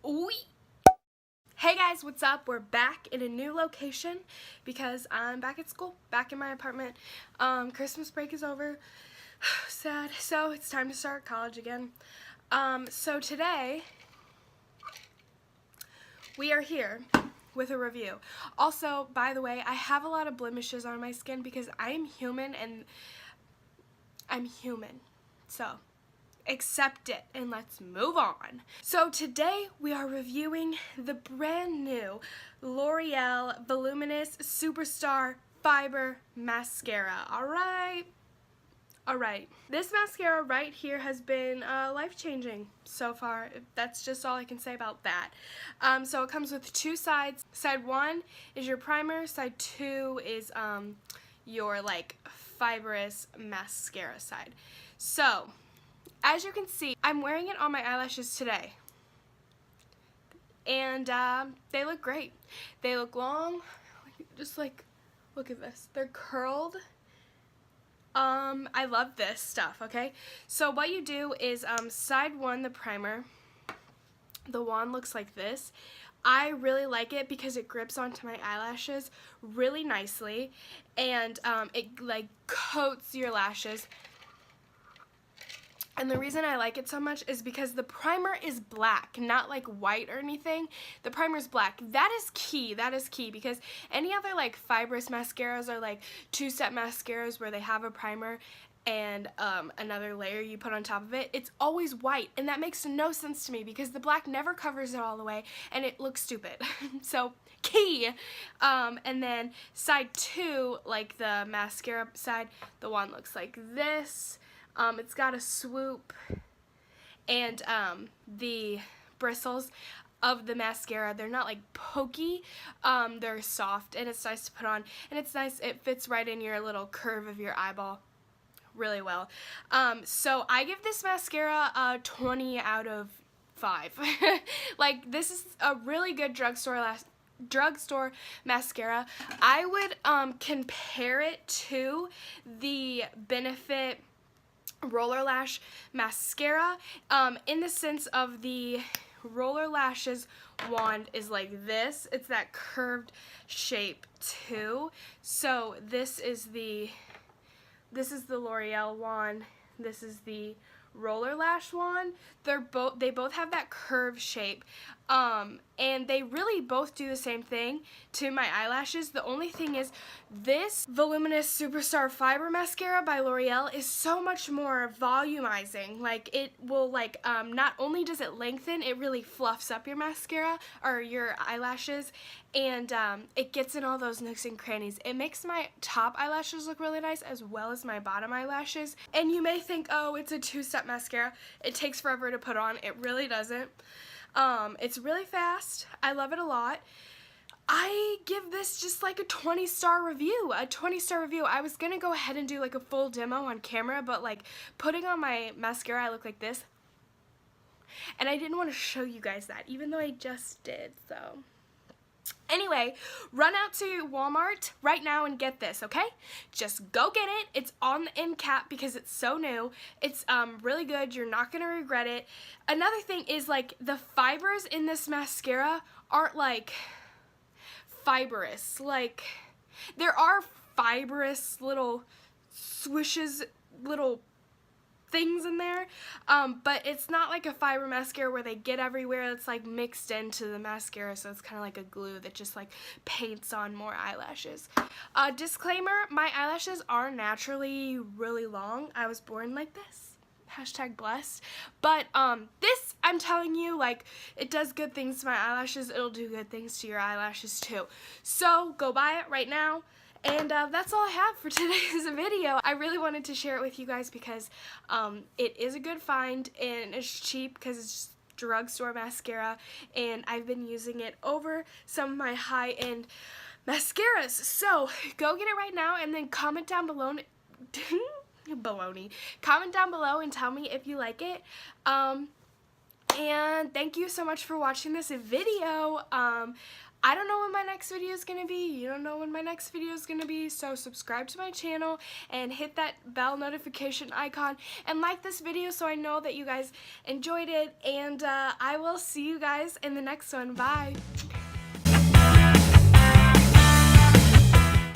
Ooh. Hey guys, what's up? We're back in a new location because I'm back at school, back in my apartment. Christmas break is over. Sad. So it's time to start college again. So today we are here with a review. Also, by the way, I have a lot of blemishes on my skin because I am human and I'm human. So accept it and let's move on. So today we are reviewing the brand new L'Oreal Voluminous Superstar Fiber Mascara. Alright. This mascara right here has been life-changing so far. That's just all I can say about that. So it comes with two sides. Side one is your primer. Side two is your like fibrous mascara side. So as you can see, I'm wearing it on my eyelashes today, and they look great. They look long, just like, look at this. They're curled. I love this stuff, okay? So what you do is, side one, the primer, the wand looks like this. I really like it because it grips onto my eyelashes really nicely, and it like coats your lashes. And the reason I like it so much is because the primer is black, not like white or anything. The primer is black. That is key. That is key because any other like fibrous mascaras or like two-step mascaras where they have a primer and another layer you put on top of it, it's always white, and that makes no sense to me because the black never covers it all the way and it looks stupid. So key. And then side two, like the mascara side, the one looks like this. It's got a swoop, and the bristles of the mascara, they're not like pokey, they're soft, and it's nice to put on, and it's nice, it fits right in your little curve of your eyeball really well. So I give this mascara a 20 out of 5. Like, this is a really good drugstore mascara. I would compare it to the Benefit Roller Lash Mascara, in the sense of the Roller Lashes wand is like this. It's that curved shape too. So this is the L'Oreal wand. This is the Roller Lash wand. They both have that curved shape, and they really both do the same thing to my eyelashes. The only thing is, this Voluminous Superstar Fiber Mascara by L'Oreal is so much more volumizing. Like, it will like not only does it lengthen, it really fluffs up your mascara or your eyelashes, and it gets in all those nooks and crannies. It makes my top eyelashes look really nice as well as my bottom eyelashes. And you may think, oh, it's a two-step mascara. It takes forever to put on. It really doesn't. It's really fast. I love it a lot. I give this just like a 20-star review. A 20-star review. I was gonna go ahead and do like a full demo on camera, but like putting on my mascara, I look like this. And I didn't want to show you guys that, even though I just did, so. Anyway, run out to Walmart right now and get this, okay? Just go get it. It's on the end cap because it's so new. It's really good. You're not going to regret it. Another thing is, like, the fibers in this mascara aren't, like, fibrous. Like, there are fibrous little swishes, little things in there, but it's not like a fiber mascara where they get everywhere. It's like mixed into the mascara, so it's kind of like a glue that just like paints on more eyelashes. Disclaimer, my eyelashes are naturally really long. I was born like this. Hashtag blessed. But this, I'm telling you, like, it does good things to my eyelashes. It'll do good things to your eyelashes too. So go buy it right now. And that's all I have for today's video. I really wanted to share it with you guys because it is a good find, and it's cheap because it's just drugstore mascara, and I've been using it over some of my high-end mascaras. So go get it right now, and then comment down below. Baloney. Comment down below and tell me if you like it. And thank you so much for watching this video. I don't know when my next video is going to be. You don't know when my next video is going to be. So subscribe to my channel and hit that bell notification icon and like this video so I know that you guys enjoyed it. And I will see you guys in the next one. Bye.